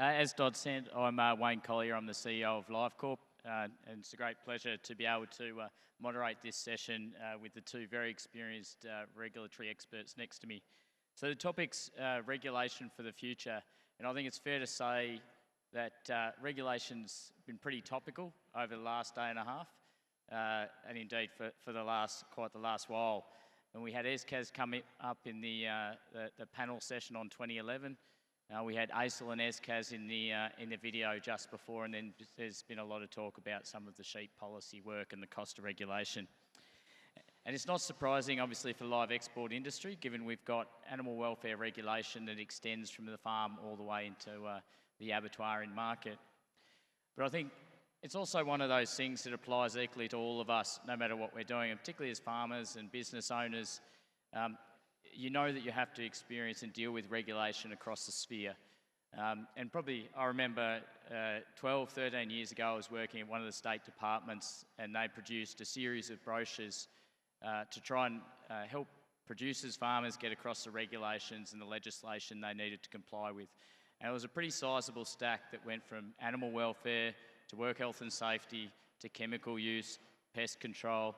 As Dodd said, I'm Wayne Collier. I'm the CEO of LiveCorp, and it's a great pleasure to be able to moderate this session with the two very experienced regulatory experts next to me. So the topic's regulation for the future, and I think it's fair to say that regulation's been pretty topical over the last day and a half, and indeed for the last while. And we had ESCAS come up in the panel session on 2011. We had ACIL and ESCAS in the video just before, and then there's been a lot of talk about some of the sheep policy work and the cost of regulation. And it's not surprising, obviously, for the live export industry, given we've got animal welfare regulation that extends from the farm all the way into the abattoir in market. But I think it's also one of those things that applies equally to all of us, no matter what we're doing, and particularly as farmers and business owners. You know that you have to experience and deal with regulation across the sphere. And probably, I remember 12, 13 years ago, I was working at one of the state departments, and they produced a series of brochures to try and help producers, farmers get across the regulations and the legislation they needed to comply with. And it was a pretty sizable stack that went from animal welfare to work health and safety to chemical use, pest control.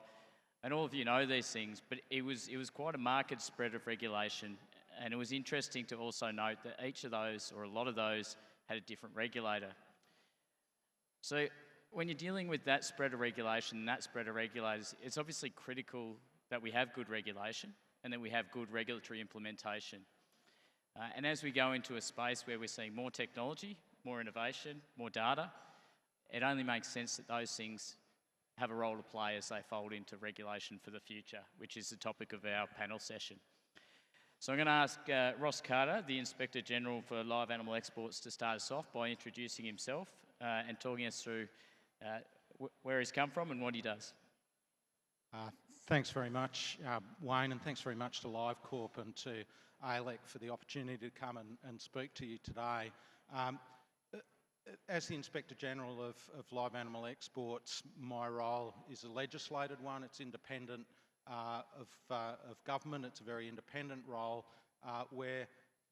And all of you know these things, but it was quite a market spread of regulation, and it was interesting to also note that each of those, or a lot of those, had a different regulator. So when you're dealing with that spread of regulation and that spread of regulators, it's obviously critical that we have good regulation and that we have good regulatory implementation. And as we go into a space where we're seeing more technology, more innovation, more data, it only makes sense that those things have a role to play as they fold into regulation for the future, which is the topic of our panel session. So I'm going to ask Ross Carter, the Inspector General for Live Animal Exports, to start us off by introducing himself and talking us through where he's come from and what he does. Thanks very much, Wayne, and thanks very much to LiveCorp and to ALEC for the opportunity to come and speak to you today. As the Inspector General of Live Animal Exports, my role is a legislated one. It's independent of government. It's a very independent role where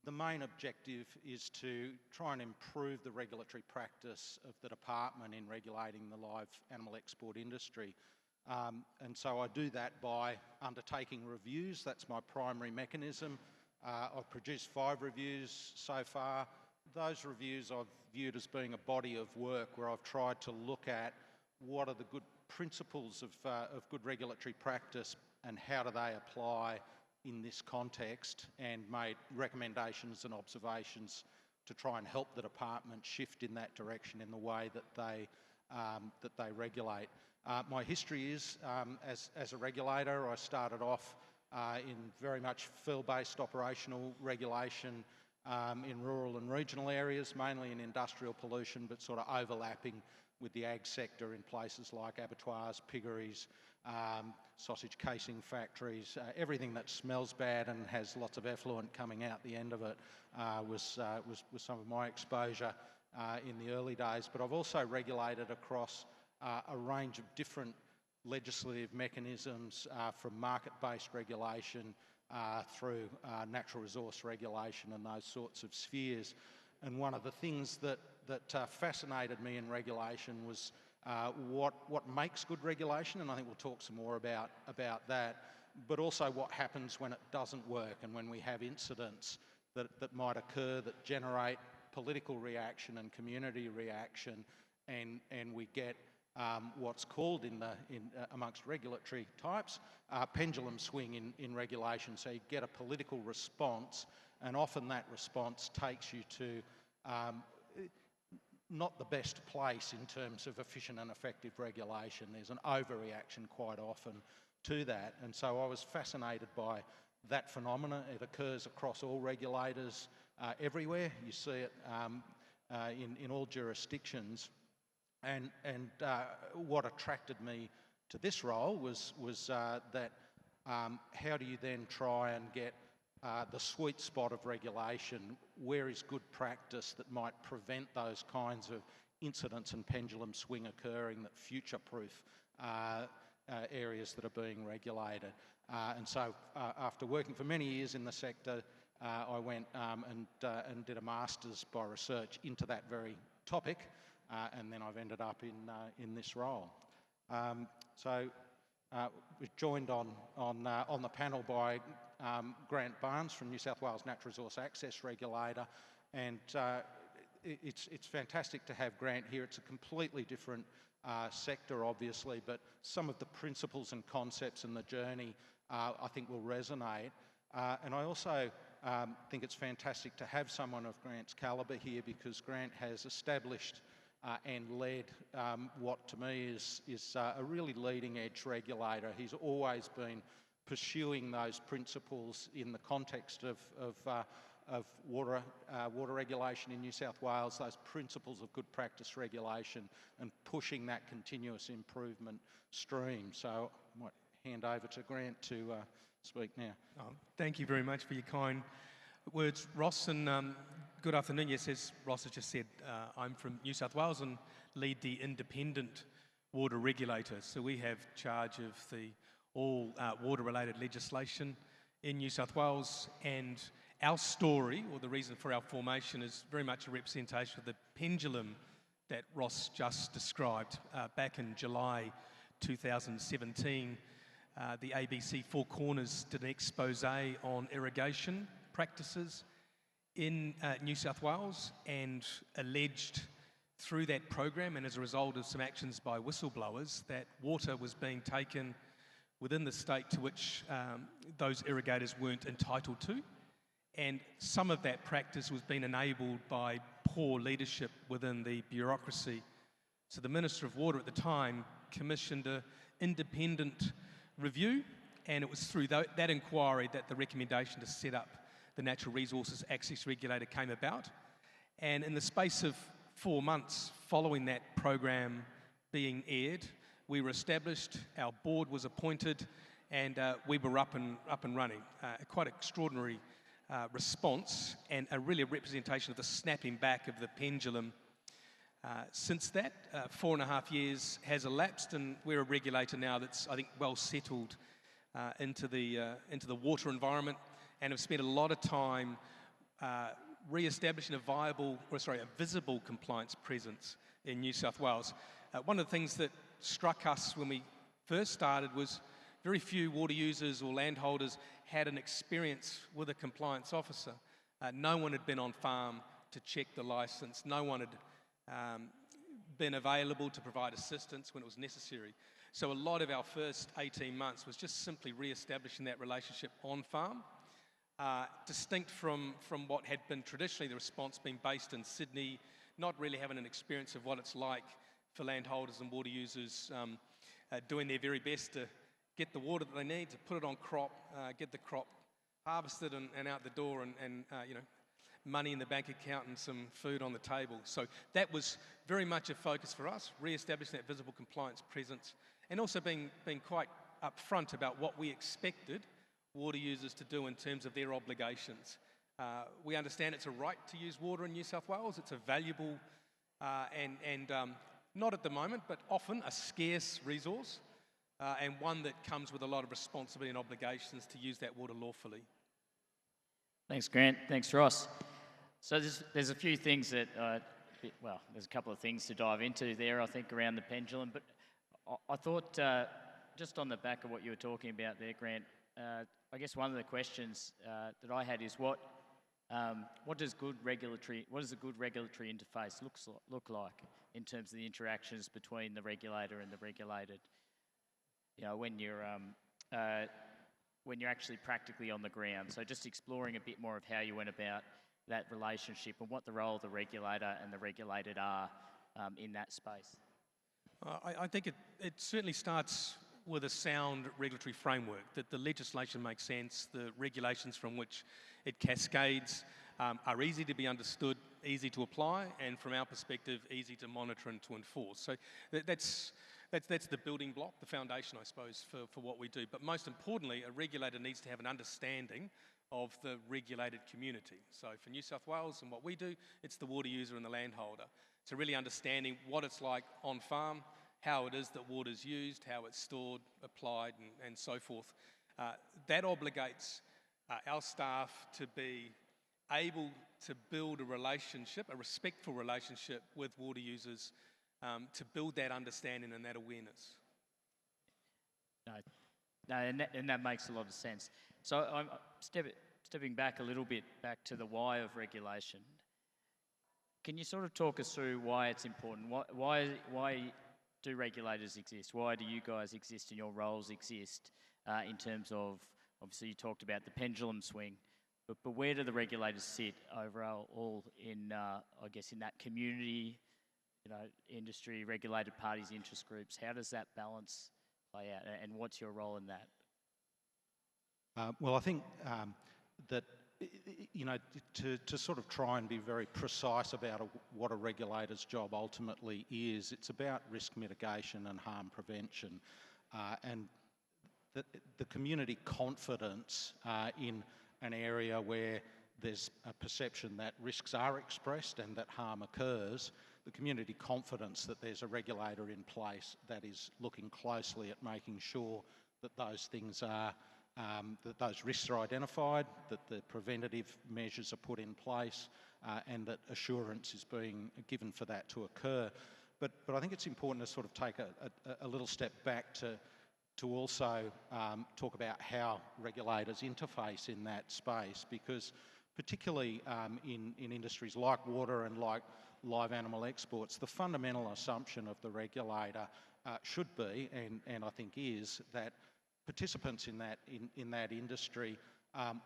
the main objective is to try and improve the regulatory practice of the department in regulating the live animal export industry. And so I do that by undertaking reviews. That's my primary mechanism. I've produced 5 reviews so far. Those reviews I've viewed as being a body of work where I've tried to look at what are the good principles of good regulatory practice and how do they apply in this context, and made recommendations and observations to try and help the department shift in that direction in the way that they regulate. My history is as a regulator. I started off in very much field-based operational regulation in rural and regional areas, mainly in industrial pollution, but sort of overlapping with the ag sector in places like abattoirs, piggeries, sausage casing factories. Everything that smells bad and has lots of effluent coming out the end of it was some of my exposure in the early days. But I've also regulated across a range of different legislative mechanisms, from market-based regulation through natural resource regulation and those sorts of spheres. And one of the things that fascinated me in regulation was what makes good regulation, and I think we'll talk some more about that, but also what happens when it doesn't work and when we have incidents that might occur that generate political reaction and community reaction, and we get what's called amongst regulatory types, pendulum swing in regulation. So you get a political response, and often that response takes you to not the best place in terms of efficient and effective regulation. There's an overreaction quite often to that, and so I was fascinated by that phenomena. It occurs across all regulators everywhere. You see it in all jurisdictions. And what attracted me to this role was that how do you then try and get the sweet spot of regulation? Where is good practice that might prevent those kinds of incidents and pendulum swing occurring, that future-proof areas that are being regulated? And so after working for many years in the sector, I went and did a master's by research into that very topic, and then I've ended up in this role. We're joined on the panel by Grant Barnes from New South Wales Natural Resource Access Regulator, and it's fantastic to have Grant here. It's a completely different sector, obviously, but some of the principles and concepts and the journey I think will resonate. And I also think it's fantastic to have someone of Grant's calibre here, because Grant has established and led what to me is a really leading edge regulator. He's always been pursuing those principles in the context of water regulation in New South Wales, those principles of good practice regulation, and pushing that continuous improvement stream. So I might hand over to Grant to speak now. Thank you very much for your kind words, Ross, and good afternoon. Yes, as Ross has just said, I'm from New South Wales and lead the independent water regulator. So we have charge of all water-related legislation in New South Wales, and our story, or the reason for our formation, is very much a representation of the pendulum that Ross just described. Back in July 2017, the ABC Four Corners did an expose on irrigation practices in New South Wales, and alleged through that program, and as a result of some actions by whistleblowers, that water was being taken within the state to which those irrigators weren't entitled to. And some of that practice was being enabled by poor leadership within the bureaucracy. So the Minister of Water at the time commissioned an independent review, and it was through that inquiry that the recommendation to set up the Natural Resources Access Regulator came about. And in the space of 4 months following that program being aired, we were established, our board was appointed, and we were up and running. Quite extraordinary response, and really a representation of the snapping back of the pendulum. Since that, 4.5 years has elapsed, and we're a regulator now that's, I think, well settled into the water environment, and have spent a lot of time re-establishing a visible compliance presence in New South Wales. One of the things that struck us when we first started was very few water users or landholders had an experience with a compliance officer. No one had been on farm to check the licence. No one had been available to provide assistance when it was necessary. So a lot of our first 18 months was just simply re-establishing that relationship on farm, distinct from what had been traditionally the response being based in Sydney, not really having an experience of what it's like for landholders and water users, doing their very best to get the water that they need, to put it on crop, get the crop harvested and out the door, and money in the bank account and some food on the table. So that was very much a focus for us, re-establishing that visible compliance presence, and also being quite upfront about what we expected water users to do in terms of their obligations. We understand it's a right to use water in New South Wales. It's a valuable and not at the moment, but often a scarce resource, and one that comes with a lot of responsibility and obligations to use that water lawfully. Thanks, Grant. Thanks, Ross. So there's a few things that, there's a couple of things to dive into there, I think, around the pendulum. But I thought, just on the back of what you were talking about there, Grant, I guess one of the questions that I had is what does a good regulatory interface look like in terms of the interactions between the regulator and the regulated? When you're actually practically on the ground. So just exploring a bit more of how you went about that relationship and what the role of the regulator and the regulated are in that space. I think it certainly starts with a sound regulatory framework, that the legislation makes sense, the regulations from which it cascades are easy to be understood, easy to apply, and from our perspective, easy to monitor and to enforce. So that's the building block, the foundation, I suppose, for what we do. But most importantly, a regulator needs to have an understanding of the regulated community. So for New South Wales and what we do, it's the water user and the landholder. So really understanding what it's like on farm, how it is that water's used, how it's stored, applied, and so forth. That obligates our staff to be able to build a relationship, a respectful relationship with water users, to build that understanding and that awareness. No, and that makes a lot of sense. So I'm stepping back a little bit, back to the why of regulation. Can you sort of talk us through why it's important? Why do regulators exist? Why do you guys exist and your roles exist in terms of, obviously you talked about the pendulum swing, but where do the regulators sit overall in, I guess, in that community, industry, regulated parties, interest groups? How does that balance play out, and what's your role in that? Well, I think that, to sort of try and be very precise about what a regulator's job ultimately is, it's about risk mitigation and harm prevention, and the community confidence in an area where there's a perception that risks are expressed and that harm occurs, the community confidence that there's a regulator in place that is looking closely at making sure that those things are, that those risks are identified, that the preventative measures are put in place, and that assurance is being given for that to occur. But I think it's important to sort of take a little step back to also talk about how regulators interface in that space, because particularly in industries like water and like live animal exports, the fundamental assumption of the regulator should be, and I think is, that participants in that industry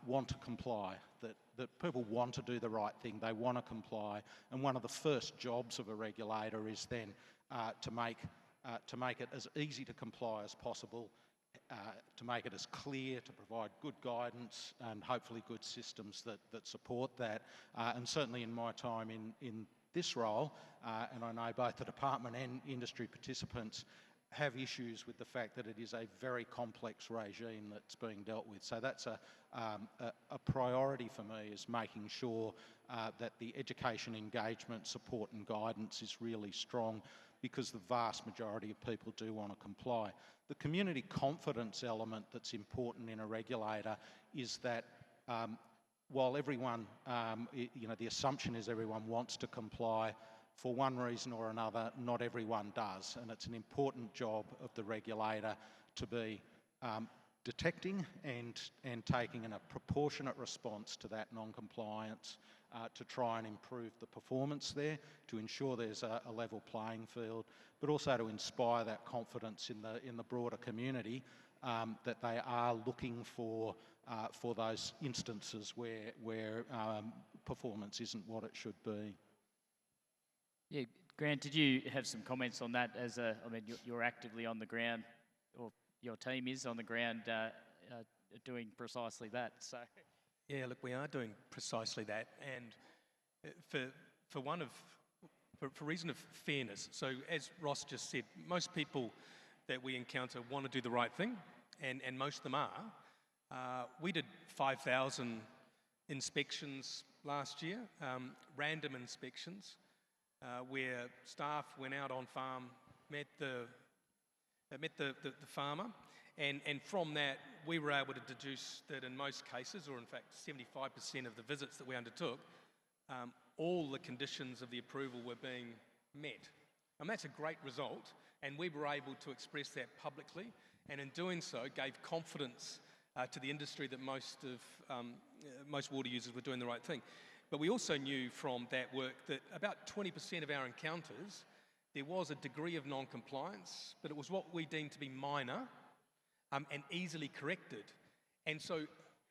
want to comply, that people want to do the right thing, they want to comply, and one of the first jobs of a regulator is then to make it as easy to comply as possible, to make it as clear, to provide good guidance and hopefully good systems that support that. And certainly in my time in this role, and I know both the department and industry participants have issues with the fact that it is a very complex regime that's being dealt with. So that's a priority for me, is making sure that the education, engagement, support and guidance is really strong, because the vast majority of people do want to comply. The community confidence element that's important in a regulator is that while everyone, the assumption is everyone wants to comply, for one reason or another, not everyone does. And it's an important job of the regulator to be detecting and taking a proportionate response to that non-compliance, to try and improve the performance there, to ensure there's a level playing field, but also to inspire that confidence in the broader community, that they are looking for those instances where performance isn't what it should be. Yeah, Grant, did you have some comments on that? You're actively on the ground, or your team is on the ground doing precisely that. So. Yeah, look, we are doing precisely that, and for reason of fairness. So as Ross just said, most people that we encounter want to do the right thing, and most of them are. We did 5,000 inspections last year, random inspections, where staff went out on farm, met the farmer, and from that we were able to deduce that in most cases, or in fact 75% of the visits that we undertook, all the conditions of the approval were being met. And that's a great result, and we were able to express that publicly, and in doing so gave confidence to the industry that most water users were doing the right thing. But we also knew from that work that about 20% of our encounters, there was a degree of non-compliance, but it was what we deemed to be minor and easily corrected. And so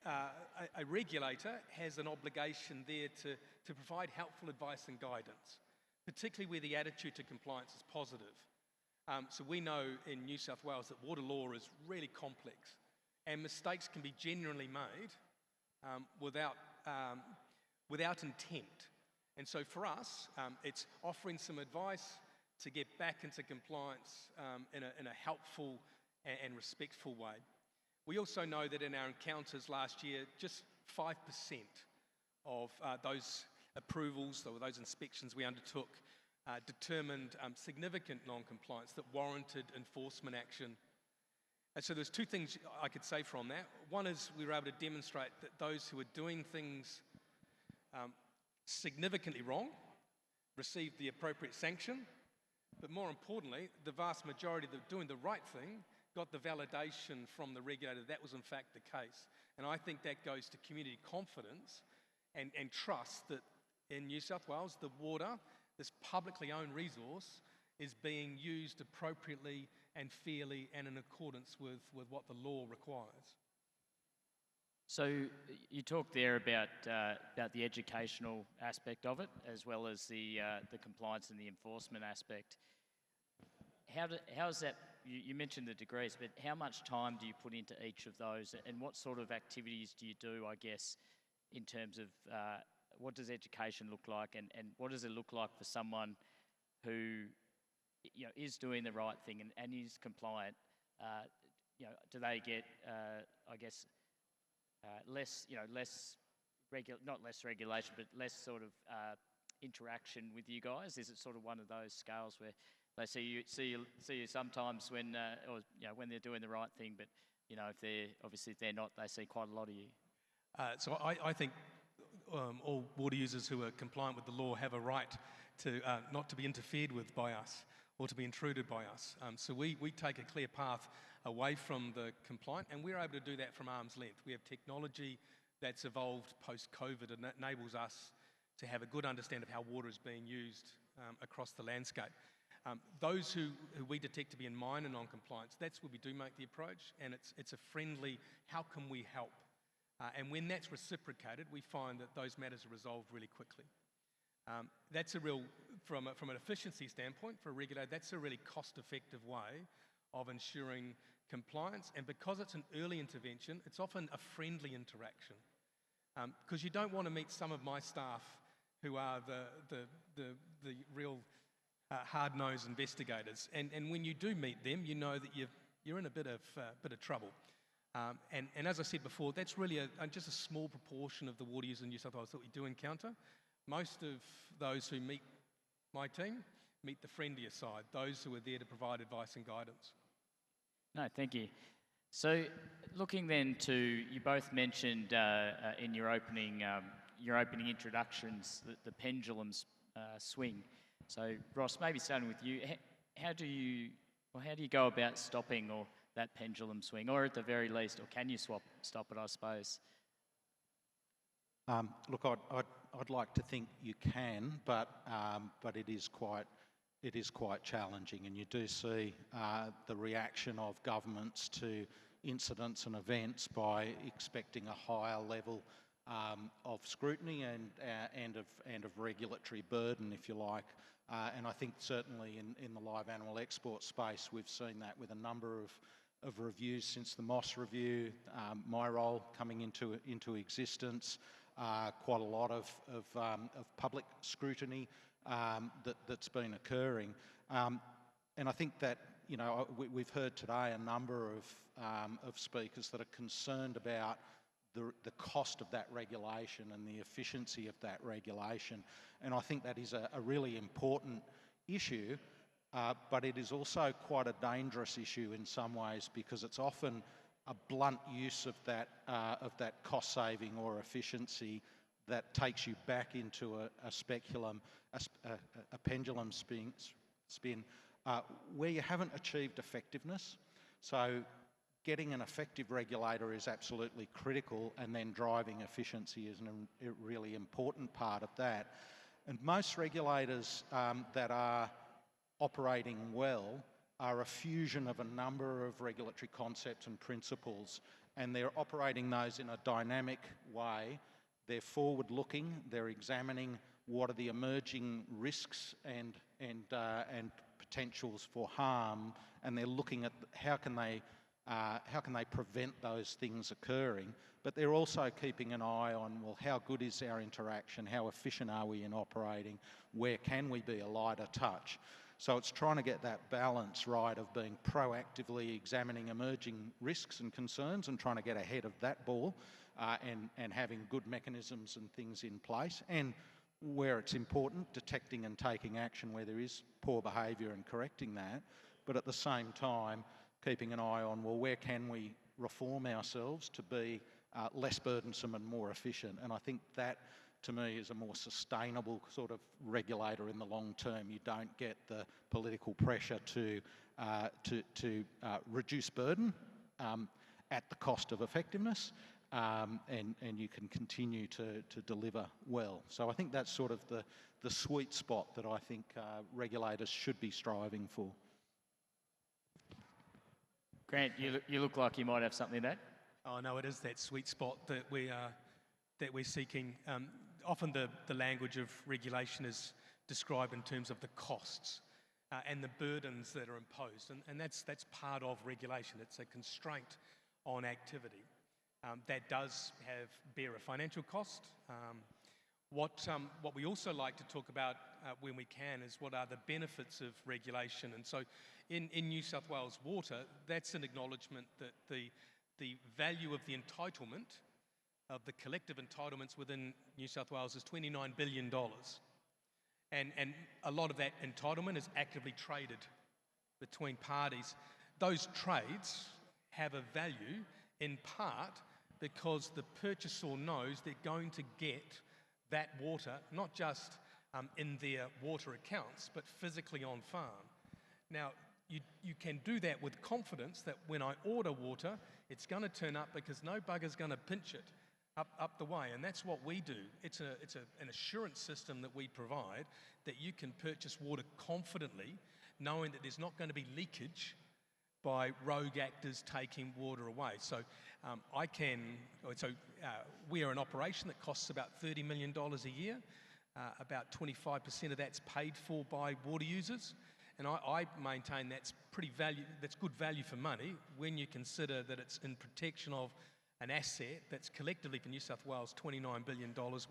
a regulator has an obligation there to provide helpful advice and guidance, particularly where the attitude to compliance is positive. So we know in New South Wales that water law is really complex, and mistakes can be genuinely made without intent. And so for us, it's offering some advice to get back into compliance in a helpful and respectful way. We also know that in our encounters last year, just 5% of those approvals, or those inspections we undertook, determined significant non-compliance that warranted enforcement action. And so there's two things I could say from that. One is we were able to demonstrate that those who are doing things significantly wrong, received the appropriate sanction, but more importantly, the vast majority that doing the right thing got the validation from the regulator that was in fact the case. And I think that goes to community confidence and trust that in New South Wales, the water, this publicly owned resource, is being used appropriately and fairly and in accordance with what the law requires. So you talked there about the educational aspect of it, as well as the compliance and the enforcement aspect. How is that? You mentioned the degrees, but how much time do you put into each of those, and what sort of activities do you do, I guess, in terms of what does education look like, and what does it look like for someone who is doing the right thing and is compliant? Do they get, I guess, not less regulation, but less sort of interaction with you guys? Is it sort of one of those scales where they see you sometimes when when they're doing the right thing, but if they're not, they see quite a lot of you? So I think all water users who are compliant with the law have a right to not to be interfered with by us or to be intruded by us. So we take a clear path away from the compliant, and we're able to do that from arm's length. We have technology that's evolved post-COVID and that enables us to have a good understanding of how water is being used across the landscape. Those who we detect to be in minor non-compliance, that's where we do make the approach, and it's a friendly, how can we help? And when that's reciprocated, we find that those matters are resolved really quickly. That's a real, from an efficiency standpoint for a regulator, that's a really cost-effective way of ensuring compliance. And because it's an early intervention, it's often a friendly interaction. Because you don't want to meet some of my staff who are the real hard-nosed investigators. And when you do meet them, you know that you're in a bit of trouble. And as I said before, that's really just a small proportion of the water users in New South Wales that we do encounter. Most of those who meet my team meet the friendlier side, those who are there to provide advice and guidance. No, thank you. So looking then to, you both mentioned in your opening introductions the pendulum's swing. So Ross, maybe starting with you, how do you go about stopping that pendulum swing, or at the very least, or can you stop it, I suppose? Look, I'd like to think you can, but it is quite challenging, and you do see the reaction of governments to incidents and events by expecting a higher level of scrutiny and of regulatory burden, if you like. And I think certainly in the live animal export space, we've seen that with a number of reviews since the Moss review, my role coming into existence, quite a lot of public scrutiny that's been occurring. And I think that, we've heard today a number of speakers that are concerned about the cost of that regulation and the efficiency of that regulation. And I think that is a really important issue, but it is also quite a dangerous issue in some ways, because it's often a blunt use of that cost saving or efficiency that takes you back into a speculum, a pendulum spin where you haven't achieved effectiveness. So getting an effective regulator is absolutely critical, and then driving efficiency is a really important part of that. And most regulators that are operating well are a fusion of a number of regulatory concepts and principles, and they're operating those in a dynamic way. They're forward-looking, they're examining what are the emerging risks and potentials for harm, and they're looking at how can they prevent those things occurring. But they're also keeping an eye on, well, how good is our interaction? How efficient are we in operating? Where can we be a lighter touch? So it's trying to get that balance right of being proactively examining emerging risks and concerns and trying to get ahead of that ball, and having good mechanisms and things in place. And where it's important, detecting and taking action where there is poor behaviour and correcting that. But at the same time, keeping an eye on, well, where can we reform ourselves to be less burdensome and more efficient? And I think that, to me, is a more sustainable sort of regulator in the long term. You don't get the political pressure to reduce burden at the cost of effectiveness, and you can continue to deliver well. So I think that's sort of the sweet spot that I think regulators should be striving for. Grant, you look like you might have something to add. Oh no, it is that sweet spot that we're seeking. Often the language of regulation is described in terms of the costs and the burdens that are imposed, and that's part of regulation. It's a constraint on activity that does bear a financial cost. What we also like to talk about when we can is what are the benefits of regulation. And so in New South Wales Water, that's an acknowledgement that the value of the entitlement, of the collective entitlements within New South Wales is $29 billion. And a lot of that entitlement is actively traded between parties. Those trades have a value in part because the purchaser knows they're going to get that water, not just in their water accounts, but physically on farm. Now, you can do that with confidence that when I order water, it's going to turn up because no bugger's going to pinch it up the way, and that's what we do. It's an assurance system that we provide that you can purchase water confidently, knowing that there's not going to be leakage by rogue actors taking water away. So we are an operation that costs about $30 million a year. About 25% of that's paid for by water users, and I maintain that's good value for money when you consider that it's in protection of an asset that's collectively for New South Wales $29 billion worth.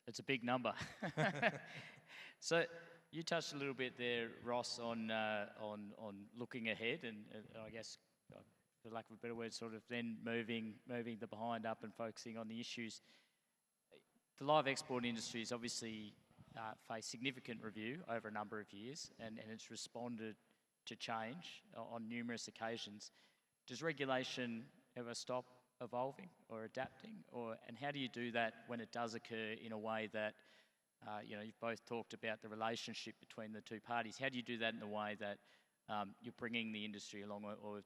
It's a big number. So you touched a little bit there, Ross, on looking ahead, and I guess, for lack of a better word, sort of then moving the behind up and focusing on the issues. The live export industry has obviously faced significant review over a number of years, and it's responded to change on numerous occasions. Does regulation ever stop evolving or adapting, and how do you do that when it does occur in a way that you've both talked about the relationship between the two parties? How do you do that in a way that you're bringing the industry along, or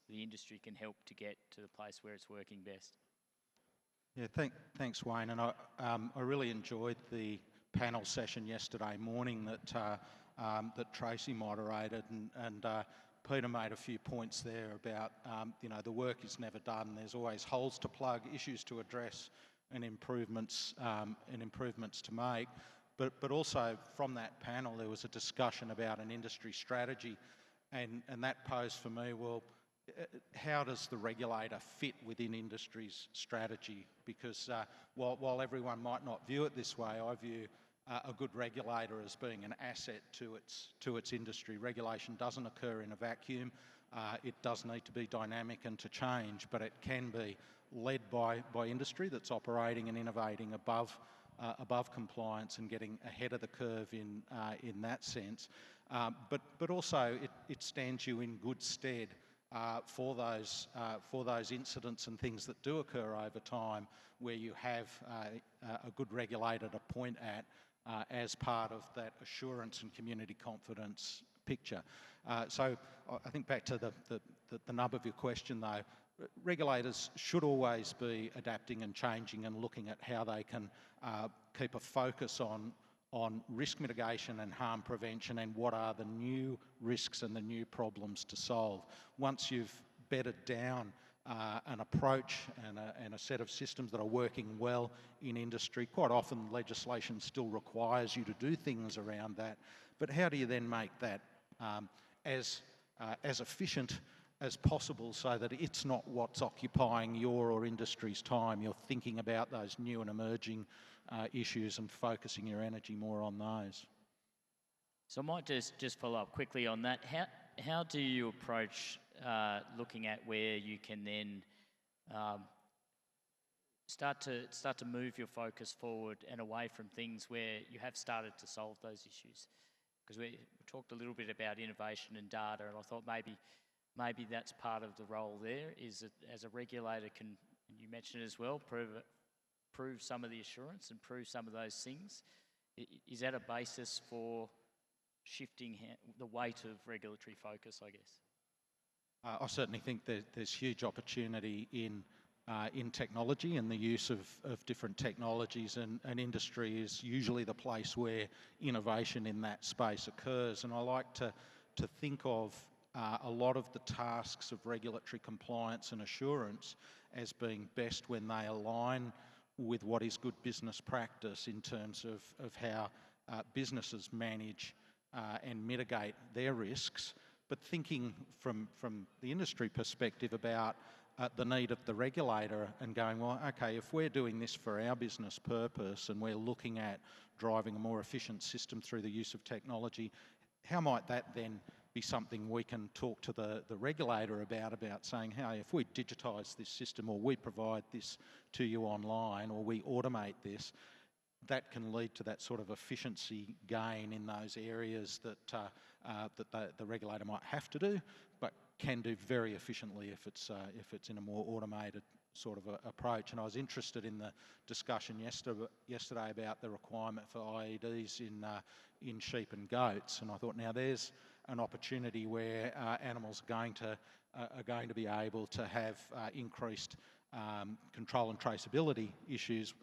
the industry can help to get to the place where it's working best? Yeah, thanks, Wayne. And I really enjoyed the panel session yesterday morning that Tracy moderated, and Peter made a few points there about the work is never done. There's always holes to plug, issues to address, and improvements to make. But also from that panel there was a discussion about an industry strategy, and that posed for me, well, how does the regulator fit within industry's strategy? Because while everyone might not view it this way, I view a good regulator as being an asset to its industry. Regulation doesn't occur in a vacuum. It does need to be dynamic and to change, but it can be led by industry that's operating and innovating above compliance and getting ahead of the curve in that sense. But also it stands you in good stead for those incidents and things that do occur over time, where you have a good regulator to point at as part of that assurance and community confidence picture. So I think back to the nub of your question though, regulators should always be adapting and changing and looking at how they can keep a focus on risk mitigation and harm prevention, and what are the new risks and the new problems to solve. Once you've bedded down an approach and a set of systems that are working well in industry, quite often legislation still requires you to do things around that, but how do you then make that as efficient as possible so that it's not what's occupying your or industry's time? You're thinking about those new and emerging issues and focusing your energy more on those. So I might just follow up quickly on that. How do you approach looking at where you can then start to move your focus forward and away from things where you have started to solve those issues? Because we talked a little bit about innovation and data, and I thought maybe that's part of the role there, is that as a regulator can and you mentioned as well, prove some of the assurance and prove some of those things. Is that a basis for shifting the weight of regulatory focus, I guess? I certainly think there's huge opportunity in technology and the use of different technologies, and industry is usually the place where innovation in that space occurs. And I like to think of a lot of the tasks of regulatory compliance and assurance as being best when they align with what is good business practice in terms of how businesses manage and mitigate their risks, but thinking from the industry perspective about the need of the regulator and going, well, okay, if we're doing this for our business purpose and we're looking at driving a more efficient system through the use of technology, how might that then be something we can talk to the regulator about saying, hey, if we digitise this system, or we provide this to you online, or we automate this, that can lead to that sort of efficiency gain in those areas that the regulator might have to do, but can do very efficiently if it's in a more automated sort of approach. And I was interested in the discussion yesterday about the requirement for IEDs in sheep and goats, and I thought, now there's an opportunity where animals are going to be able to have increased control and traceability issues.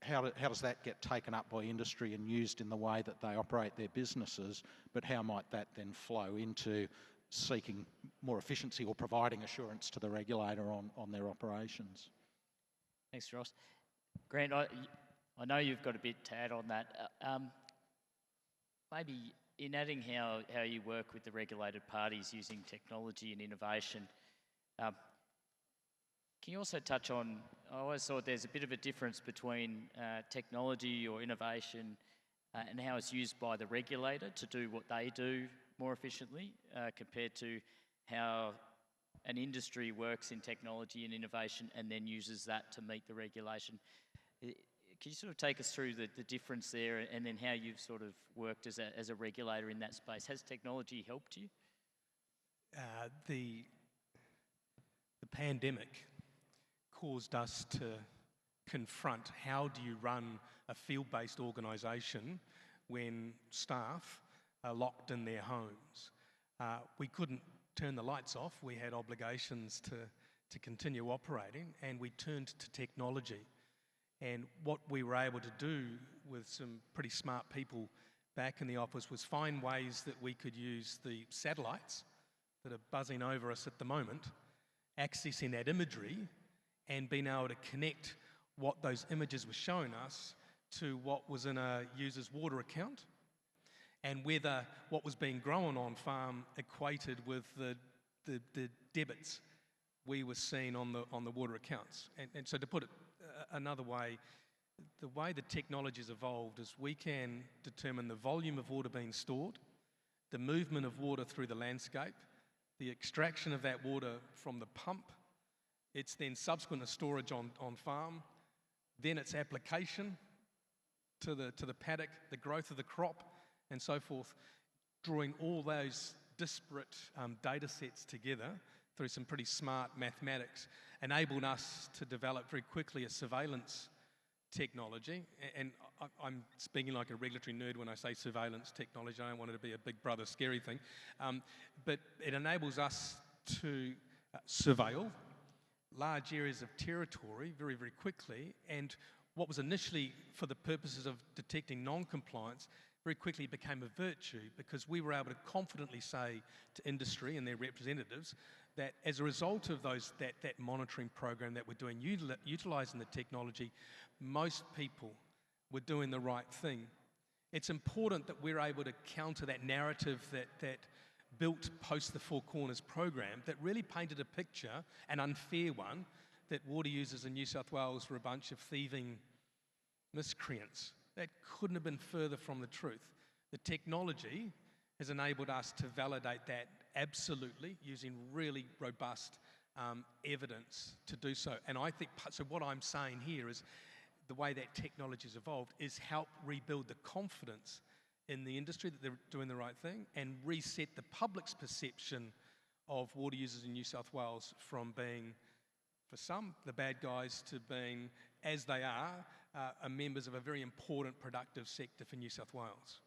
How does that get taken up by industry and used in the way that they operate their businesses, but how might that then flow into seeking more efficiency or providing assurance to the regulator on their operations? Thanks, Ross. Grant, I know you've got a bit to add on that. Maybe in adding how you work with the regulated parties using technology and innovation, can you also touch on, I always thought there's a bit of a difference between technology or innovation and how it's used by the regulator to do what they do more efficiently compared to how an industry works in technology and innovation and then uses that to meet the regulation. Can you sort of take us through the difference there and then how you've sort of worked as a regulator in that space? Has technology helped you? The pandemic caused us to confront how do you run a field-based organisation when staff are locked in their homes. We couldn't turn the lights off. We had obligations to continue operating, and we turned to technology. And what we were able to do with some pretty smart people back in the office was find ways that we could use the satellites that are buzzing over us at the moment, accessing that imagery and being able to connect what those images were showing us to what was in a user's water account, and whether what was being grown on farm equated with the debits we were seeing on the water accounts. And so to put it another way, the way the technology has evolved is we can determine the volume of water being stored, the movement of water through the landscape, the extraction of that water from the pump, its then subsequent storage on farm, then its application to the paddock, the growth of the crop, and so forth, drawing all those disparate data sets together through some pretty smart mathematics, enabled us to develop very quickly a surveillance technology. And I'm speaking like a regulatory nerd when I say surveillance technology. I don't want it to be a big brother scary thing. But it enables us to surveil large areas of territory very, very quickly. And what was initially for the purposes of detecting non-compliance very quickly became a virtue, because we were able to confidently say to industry and their representatives that as a result of that monitoring program that we're doing, utilising the technology, most people were doing the right thing. It's important that we're able to counter that narrative that built post the Four Corners program that really painted a picture, an unfair one, that water users in New South Wales were a bunch of thieving miscreants. That couldn't have been further from the truth. The technology has enabled us to validate that absolutely, using really robust evidence to do so. And I think, so what I'm saying here is the way that technology has evolved is help rebuild the confidence in the industry that they're doing the right thing, and reset the public's perception of water users in New South Wales from being for some, the bad guys, to being, as they are members of a very important productive sector for New South Wales.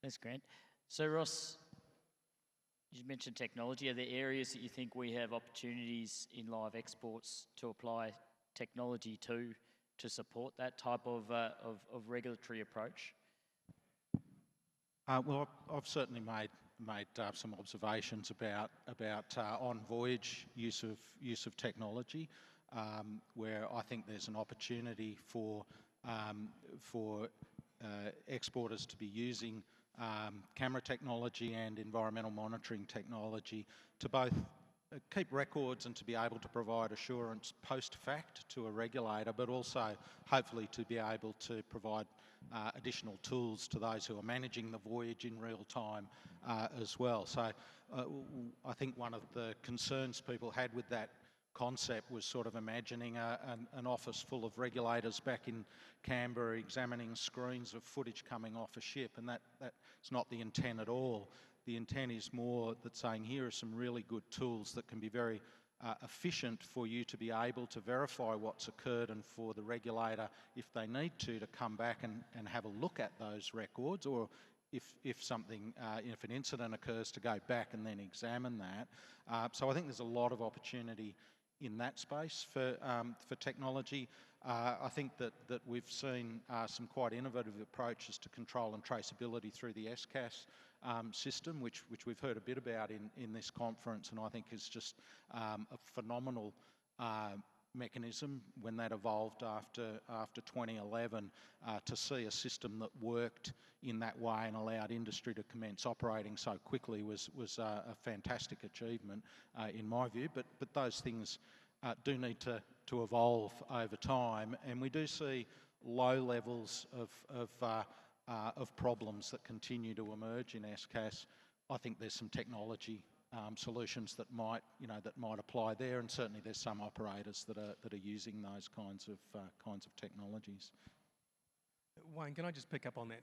That's great. So Ross, you mentioned technology. Are there areas that you think we have opportunities in live exports to apply technology to support that type of regulatory approach? Well, I've certainly made some observations about on voyage use of technology, where I think there's an opportunity for exporters to be using camera technology and environmental monitoring technology to both keep records and to be able to provide assurance post-fact to a regulator, but also hopefully to be able to provide additional tools to those who are managing the voyage in real time as well. So I think one of the concerns people had with that concept was sort of imagining an office full of regulators back in Canberra examining screens of footage coming off a ship, and that's not the intent at all. The intent is more that saying here are some really good tools that can be very efficient for you to be able to verify what's occurred, and for the regulator, if they need to come back and have a look at those records, or if something, if an incident occurs, to go back and then examine that. So I think there's a lot of opportunity in that space for technology. I think that we've seen some quite innovative approaches to control and traceability through the SCAS system, which we've heard a bit about in this conference, and I think is just a phenomenal mechanism when that evolved after 2011 to see a system that worked in that way and allowed industry to commence operating so quickly was a fantastic achievement in my view. But those things do need to evolve over time, and we do see low levels of problems that continue to emerge in SCAS. I think there's some technology solutions that might apply there, and certainly there's some operators that are using those kinds of technologies. Wayne, can I just pick up on that?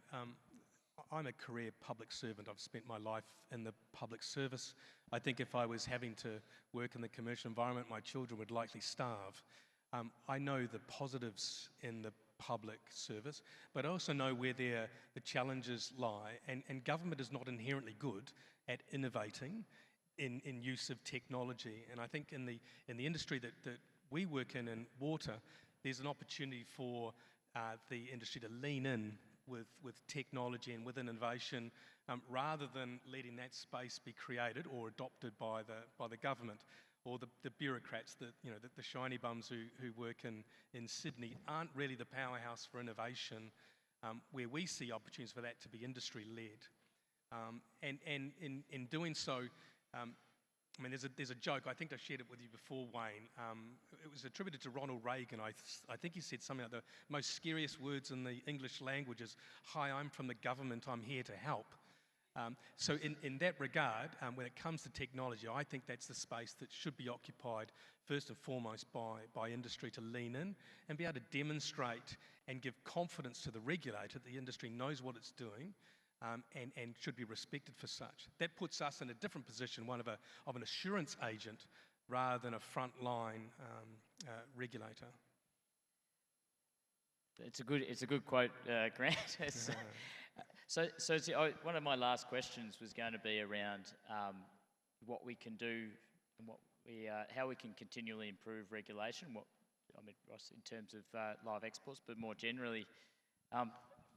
I'm a career public servant. I've spent my life in the public service. I think if I was having to work in the commercial environment, my children would likely starve. I know the positives in the public service, but I also know where the challenges lie, and government is not inherently good at innovating in use of technology. And I think in the industry that we work in water, there's an opportunity for the industry to lean in with technology and with innovation, rather than letting that space be created or adopted by the government or the bureaucrats, the shiny bums who work in Sydney aren't really the powerhouse for innovation, where we see opportunities for that to be industry-led. And in doing so, I mean, there's a joke, I think I shared it with you before, Wayne. It was attributed to Ronald Reagan. I think he said something like the most scariest words in the English language is, "Hi, I'm from the government, I'm here to help." So in that regard, when it comes to technology, I think that's the space that should be occupied first and foremost by industry to lean in and be able to demonstrate and give confidence to the regulator that the industry knows what it's doing, and should be respected for such. That puts us in a different position, one of an assurance agent rather than a frontline regulator. It's a good quote, Grant. So one of my last questions was going to be around what we can do and how we can continually improve regulation. Ross, in terms of live exports, but more generally.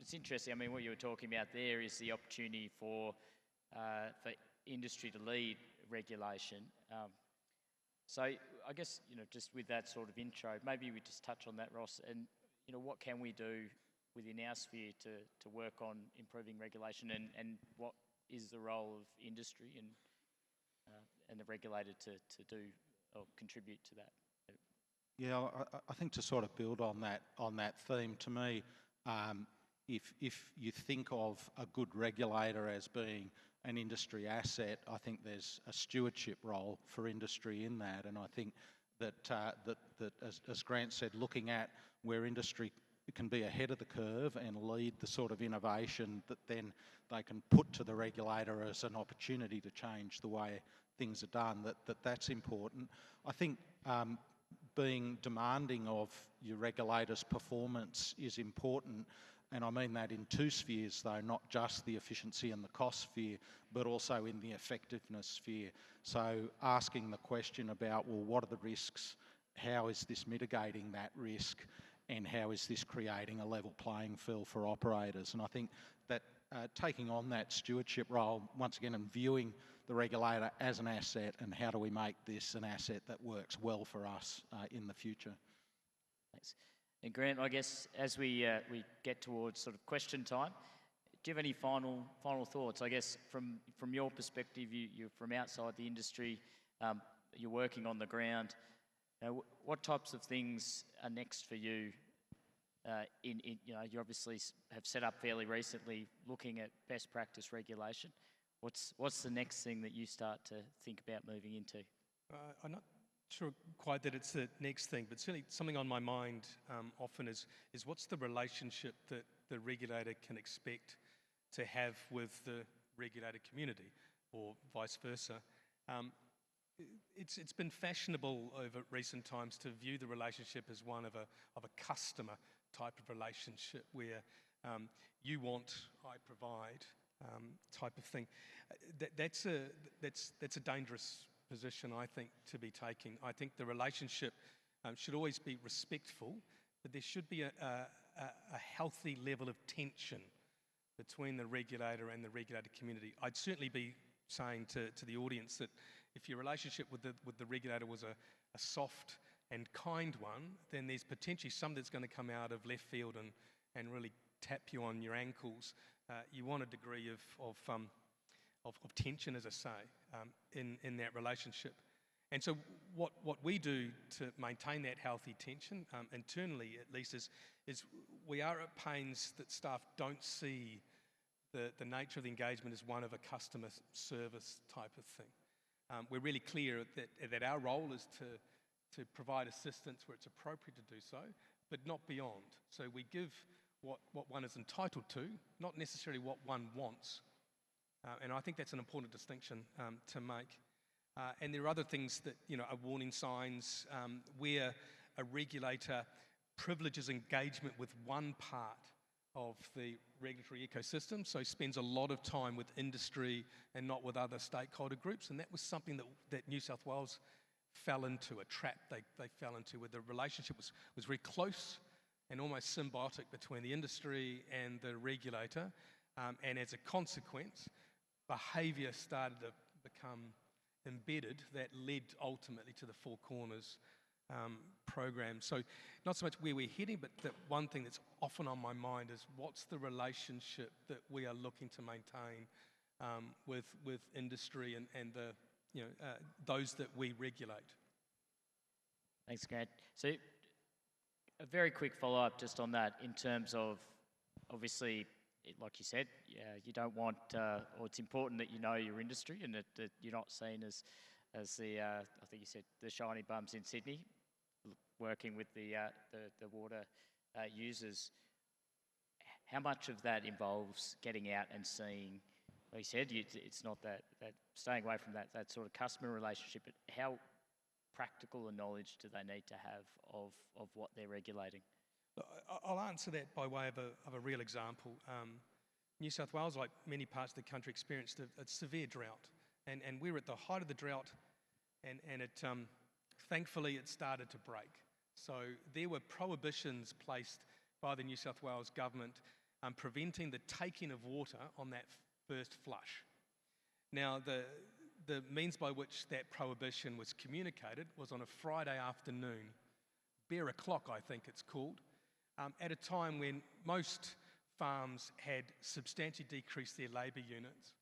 It's interesting. I mean, what you were talking about there is the opportunity for industry to lead regulation. So I guess, just with that sort of intro, maybe we just touch on that, Ross, and what can we do within our sphere to work on improving regulation, and what is the role of industry and the regulator to do or contribute to that? Yeah, I think to sort of build on that theme, to me, if you think of a good regulator as being an industry asset, I think there's a stewardship role for industry in that, and I think that as Grant said, looking at where industry can be ahead of the curve and lead the sort of innovation that then they can put to the regulator as an opportunity to change the way things are done, that's important. I think being demanding of your regulator's performance is important, and I mean that in two spheres though, not just the efficiency and the cost sphere, but also in the effectiveness sphere. So asking the question about, well, what are the risks? How is this mitigating that risk? And how is this creating a level playing field for operators? And I think that taking on that stewardship role, once again, and viewing the regulator as an asset, and how do we make this an asset that works well for us in the future. Thanks. And Grant, I guess as we get towards sort of question time, do you have any final thoughts? I guess from your perspective, you're from outside the industry, you're working on the ground. What types of things are next for you? You obviously have set up fairly recently, looking at best practice regulation. What's the next thing that you start to think about moving into? I'm not sure quite that it's the next thing, but certainly something on my mind often is what's the relationship that the regulator can expect to have with the regulated community, or vice versa. It's been fashionable over recent times to view the relationship as one of a customer type of relationship, where you want, I provide type of thing. That's a dangerous position, I think, to be taking. I think the relationship should always be respectful, but there should be a healthy level of tension between the regulator and the regulated community. I'd certainly be saying to the audience that if your relationship with the regulator was a soft and kind one, then there's potentially some that's going to come out of left field and really tap you on your ankles. You want a degree of tension, as I say, in that relationship. And so what we do to maintain that healthy tension, internally at least, is we are at pains that staff don't see the nature of the engagement as one of a customer service type of thing. We're really clear that our role is to provide assistance where it's appropriate to do so, but not beyond. So we give what one is entitled to, not necessarily what one wants. And I think that's an important distinction to make. And there are other things that, are warning signs where a regulator privileges engagement with one part of the regulatory ecosystem, so spends a lot of time with industry and not with other stakeholder groups. And that was something that New South Wales fell into, a trap they fell into, where the relationship was very close and almost symbiotic between the industry and the regulator. And as a consequence, behaviour started to become embedded that led ultimately to the Four Corners program. So not so much where we're heading, but the one thing that's often on my mind is what's the relationship that we are looking to maintain with industry and the those that we regulate. Thanks, Grant. So a very quick follow-up just on that, in terms of, obviously, like you said, you don't want, or it's important that you know your industry, and that you're not seen as the, I think you said, the shiny bums in Sydney, working with the water users. How much of that involves getting out and seeing, like you said, it's not that staying away from that sort of customer relationship, but how practical a knowledge do they need to have of what they're regulating? I'll answer that by way of a real example. New South Wales, like many parts of the country, experienced a severe drought, and we were at the height of the drought, and it thankfully it started to break. So there were prohibitions placed by the New South Wales government preventing the taking of water on that first flush. Now, the means by which that prohibition was communicated was on a Friday afternoon, bare o'clock I think it's called, at a time when most farms had substantially decreased their labour units.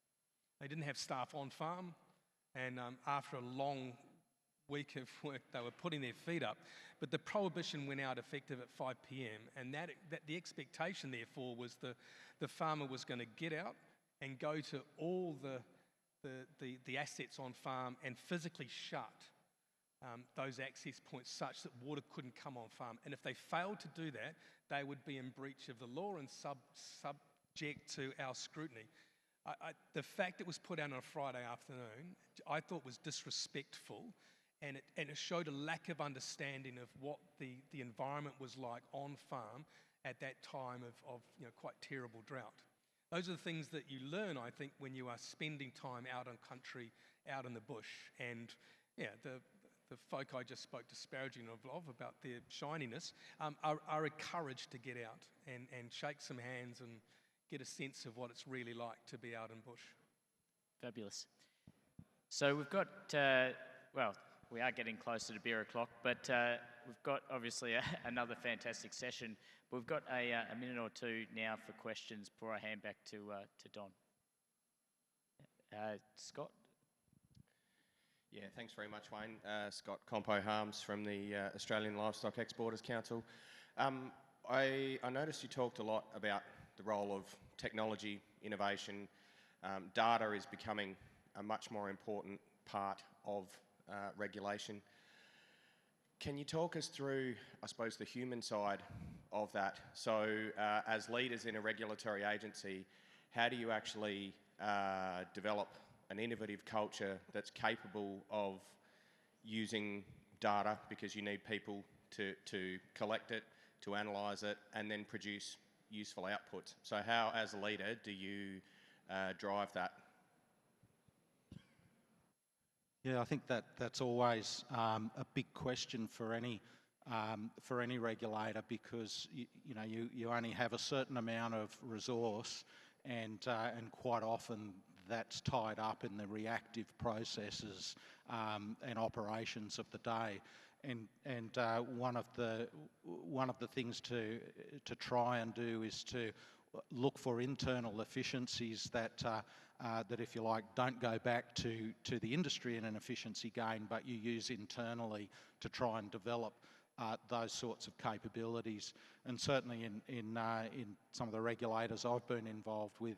They didn't have staff on farm, and after a long week of work they were putting their feet up. But the prohibition went out effective at 5 p.m, and that the expectation therefore was the farmer was going to get out and go to all the assets on farm and physically shut those access points such that water couldn't come on farm. And if they failed to do that, they would be in breach of the law and subject to our scrutiny. The fact it was put out on a Friday afternoon, I thought was disrespectful, and it showed a lack of understanding of what the environment was like on farm at that time of quite terrible drought. Those are the things that you learn, I think, when you are spending time out on country, out in the bush. And yeah, the folk I just spoke disparaging of about their shininess are encouraged to get out and shake some hands and get a sense of what it's really like to be out in bush. Fabulous. So we've got, well, we are getting closer to beer o'clock, but we've got obviously another fantastic session. We've got a minute or two now for questions before I hand back to Don. Scott? Yeah, thanks very much, Wayne. Scott Compo-Harms from the Australian Livestock Exporters Council. I noticed you talked a lot about the role of technology, innovation. Data is becoming a much more important part of regulation. Can you talk us through, I suppose, the human side of that? So as leaders in a regulatory agency, how do you actually develop an innovative culture that's capable of using data, because you need people to collect it, to analyse it, and then produce useful outputs? So how, as a leader, do you drive that? Yeah, I think that's always a big question for any regulator, because you only have a certain amount of resource, and quite often that's tied up in the reactive processes and operations of the day. And one of the things to try and do is to look for internal efficiencies that if you like, don't go back to the industry in an efficiency gain, but you use internally to try and develop those sorts of capabilities. And certainly in some of the regulators I've been involved with,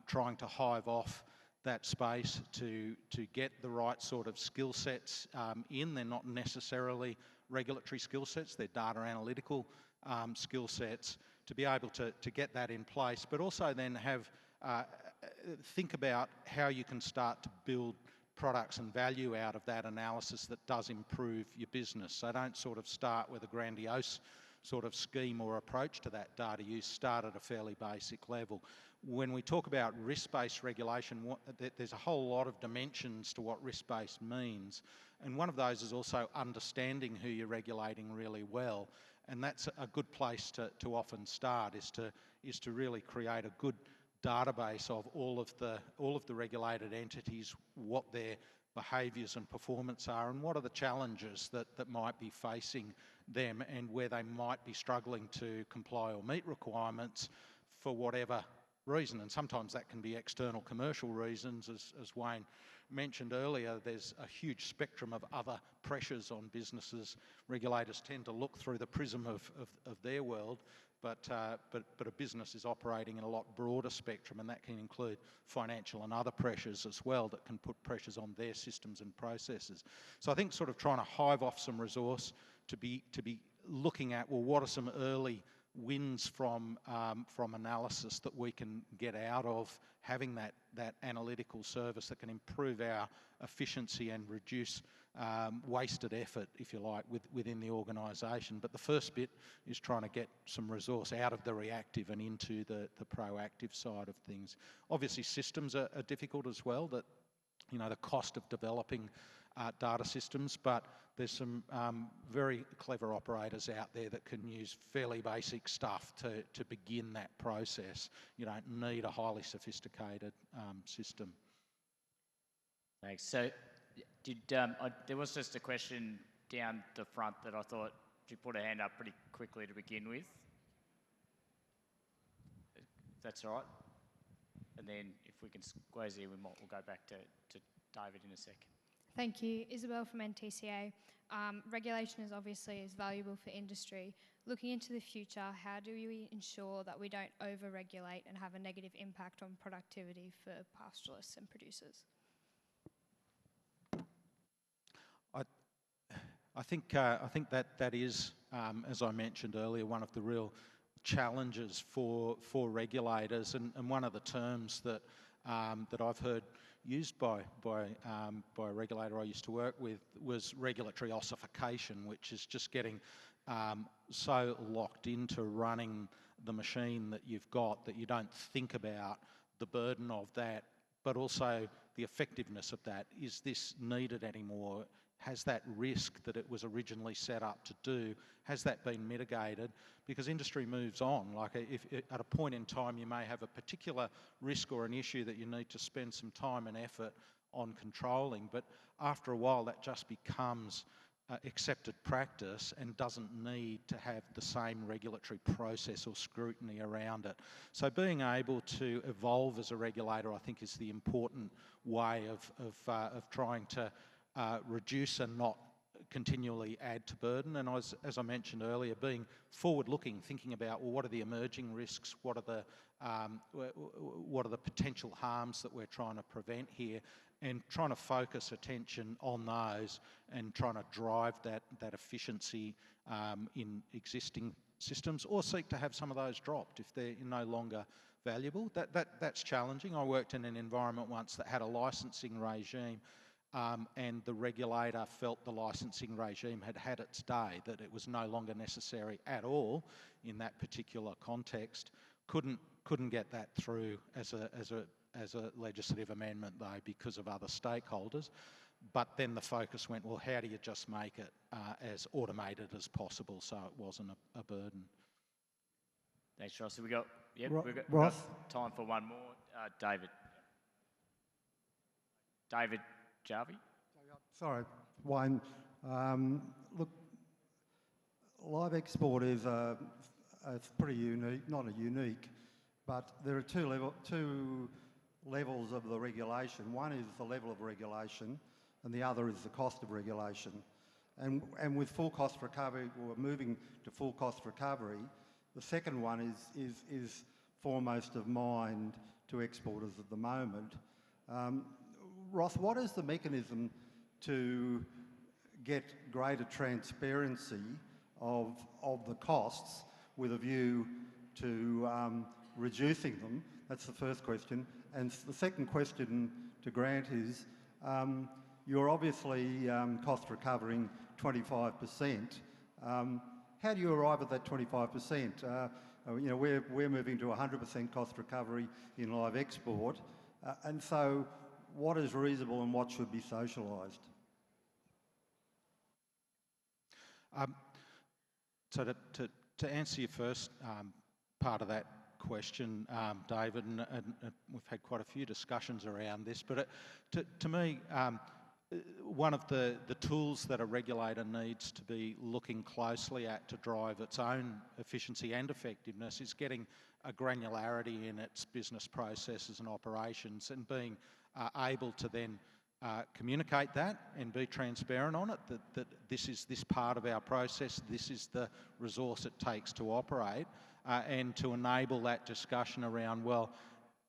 trying to hive off that space to get the right sort of skill sets in. They're not necessarily regulatory skill sets, they're data analytical skill sets, to be able to get that in place, but also then have think about how you can start to build products and value out of that analysis that does improve your business. So don't sort of start with a grandiose sort of scheme or approach to that data use. Start at a fairly basic level. When we talk about risk-based regulation, there's a whole lot of dimensions to what risk-based means, and one of those is also understanding who you're regulating really well. And that's a good place to often start, is to really create a good database of all of the regulated entities, what their behaviours and performance are, and what are the challenges that might be facing them, and where they might be struggling to comply or meet requirements for whatever reason. And sometimes that can be external commercial reasons. As Wayne mentioned earlier, there's a huge spectrum of other pressures on businesses. Regulators tend to look through the prism of their world, but a business is operating in a lot broader spectrum, and that can include financial and other pressures as well that can put pressures on their systems and processes. So I think sort of trying to hive off some resource to be looking at, well, what are some early wins from analysis that we can get out of having that analytical service that can improve our efficiency and reduce wasted effort, if you like, within the organisation. But the first bit is trying to get some resource out of the reactive and into the proactive side of things. Obviously, systems are difficult as well, that, the cost of developing data systems, but there's some very clever operators out there that can use fairly basic stuff to begin that process. You don't need a highly sophisticated system. Thanks. So there was just a question down the front that I thought you put a hand up pretty quickly to begin with. If that's all right. And then if we can squeeze here, we'll go back to David in a sec. Thank you. Isabel from NTCA. Regulation is obviously valuable for industry. Looking into the future, how do we ensure that we don't over-regulate and have a negative impact on productivity for pastoralists and producers? I think that is, as I mentioned earlier, one of the real challenges for regulators, and one of the terms that that I've heard used by a regulator I used to work with was regulatory ossification, which is just getting so locked into running the machine that you've got that you don't think about the burden of that, but also the effectiveness of that. Is this needed anymore? Has that risk that it was originally set up to do, has that been mitigated? Because industry moves on. Like if at a point in time you may have a particular risk or an issue that you need to spend some time and effort on controlling, but after a while that just becomes accepted practice and doesn't need to have the same regulatory process or scrutiny around it. So being able to evolve as a regulator, I think, is the important way of trying to reduce and not continually add to burden. And as I mentioned earlier, being forward-looking, thinking about, well, what are the emerging risks? What are the potential harms that we're trying to prevent here? And trying to focus attention on those and trying to drive that efficiency in existing systems, or seek to have some of those dropped if they're no longer valuable. That's challenging. I worked in an environment once that had a licensing regime, and the regulator felt the licensing regime had had its day, that it was no longer necessary at all in that particular context. Couldn't get that through as a legislative amendment though, because of other stakeholders. But then the focus went, well, how do you just make it as automated as possible so it wasn't a burden? Thanks, Ross. We've got Ross? time for one more. David. David Jarvie. Sorry, Wayne. Look, live export is it's pretty unique, not a unique, but there are two levels of the regulation. One is the level of regulation, and the other is the cost of regulation. And with full cost recovery, or moving to full cost recovery, the second one is foremost of mind to exporters at the moment. Ross, what is the mechanism to get greater transparency of the costs with a view to reducing them? That's the first question. And the second question to Grant is, you're obviously cost recovering 25%. How do you arrive at that 25%? We're moving to 100% cost recovery in live export, and so what is reasonable and what should be socialised? So to answer your first part of that question, David, and we've had quite a few discussions around this, but to me, one of the tools that a regulator needs to be looking closely at to drive its own efficiency and effectiveness is getting a granularity in its business processes and operations, and being able to then communicate that and be transparent on it, that this is this part of our process, this is the resource it takes to operate, and to enable that discussion around, well,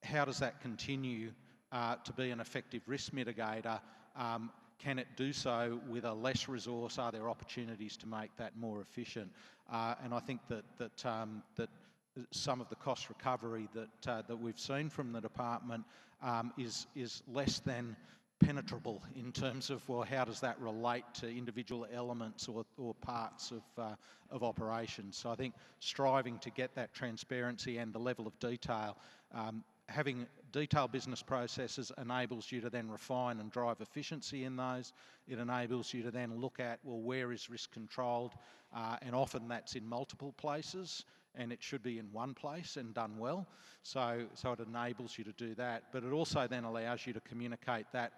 how does that continue to be an effective risk mitigator? Can it do so with a less resource? Are there opportunities to make that more efficient? And I think that some of the cost recovery that we've seen from the department is less than penetrable in terms of, well, how does that relate to individual elements or parts of operations? So I think striving to get that transparency and the level of detail, having detailed business processes enables you to then refine and drive efficiency in those. It enables you to then look at, well, where is risk controlled? And often that's in multiple places, and it should be in one place and done well. So it enables you to do that, but it also then allows you to communicate that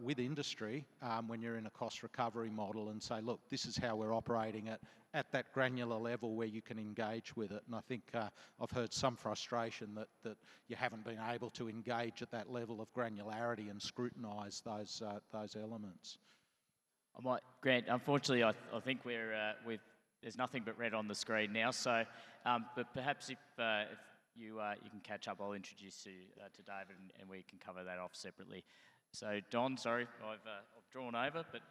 with industry when you're in a cost recovery model and say, look, this is how we're operating it at that granular level where you can engage with it. And I think I've heard some frustration that you haven't been able to engage at that level of granularity and scrutinise those elements. Grant, unfortunately, I think there's nothing but red on the screen now. So, but perhaps if you can catch up, I'll introduce you to David, and we can cover that off separately. So, Don, sorry, I've drawn over, but